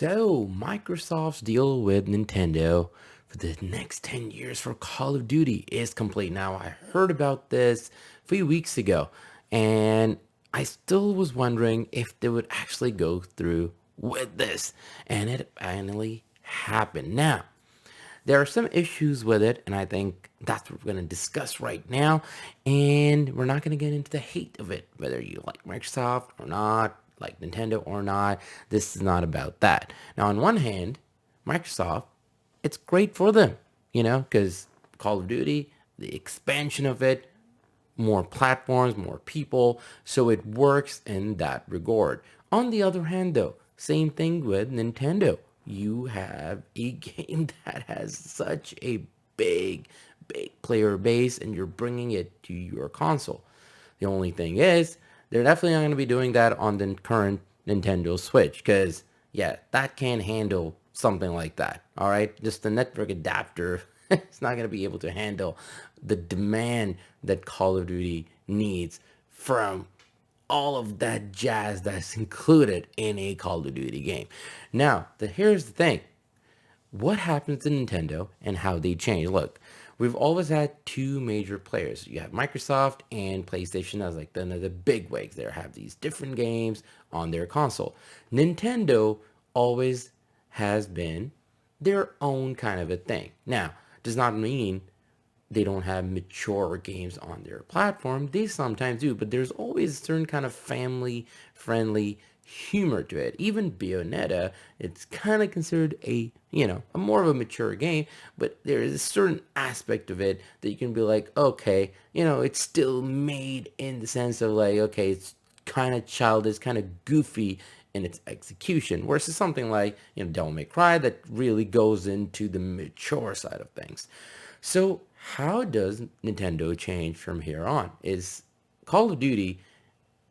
So, Microsoft's deal with Nintendo for the next 10 years for Call of Duty is complete. Now, I heard about this a few weeks ago, and I still was wondering if they would actually go through with this. And it finally happened. Now, there are some issues with it, and I think that's what we're going to discuss right now. And we're not going to get into the hate of it, whether you like Microsoft or not, like Nintendo or not. This is not about that. Now, on one hand, Microsoft, it's great for them, because Call of Duty, the expansion of it, more platforms, more people, so it works in that regard. On the other hand, though, same thing with Nintendo. You have a game that has such a big, big player base, and you're bringing it to your console. The only thing is, they're definitely not going to be doing that on the current Nintendo Switch, because, yeah, that can't handle something like that. All right, just the network adapter, it's not going to be able to handle the demand that Call of Duty needs from all of that jazz that's included in a Call of Duty game. Now, here's the thing. What happens to Nintendo and how they change? Look, we've always had two major players. You have Microsoft and PlayStation as like the big wigs. They have these different games on their console. Nintendo always has been their own kind of a thing. Now, does not mean they don't have mature games on their platform. They sometimes do, but there's always a certain kind of family friendly humor to it. Even Bayonetta, it's kind of considered a more of a mature game, but there is a certain aspect of it that you can be like, okay, it's still made in the sense of like, okay, it's kind of childish, kind of goofy in its execution, versus something like, Devil May Cry that really goes into the mature side of things. So how does Nintendo change from here on? Is Call of Duty,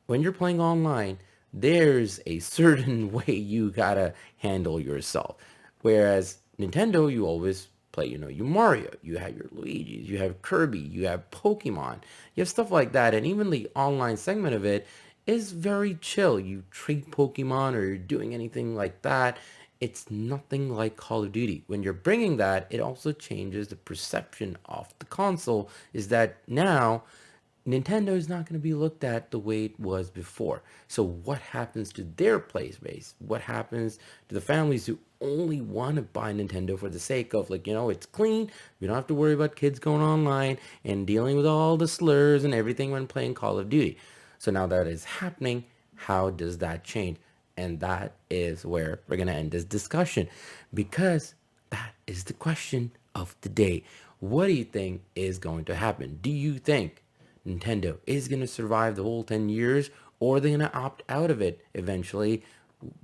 when you're playing online, there's a certain way you gotta handle yourself. Whereas Nintendo, you always play, you Mario, you have your Luigi, you have Kirby, you have Pokemon, you have stuff like that. And even the online segment of it is very chill. You treat Pokemon or you're doing anything like that, it's nothing like Call of Duty. When you're bringing that, it also changes the perception of the console, is that now Nintendo is not going to be looked at the way it was before. So what happens to their player base? What happens to the families who only want to buy Nintendo for the sake of, like, it's clean. We don't have to worry about kids going online and dealing with all the slurs and everything when playing Call of Duty. So now that is happening, how does that change? And that is where we're going to end this discussion, because that is the question of the day. What do you think is going to happen? Do you think Nintendo is going to survive the whole 10 years, or are they going to opt out of it eventually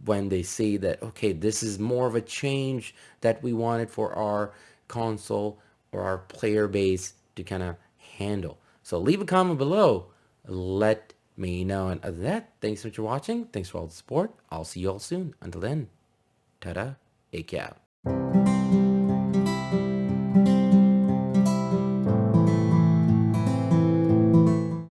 when they see that, okay, this is more of a change that we wanted for our console or our player base to kind of handle? So leave a comment below. Let me know. And other than that, thanks so much for watching. Thanks for all the support. I'll see you all soon. Until then, ta-da, take care.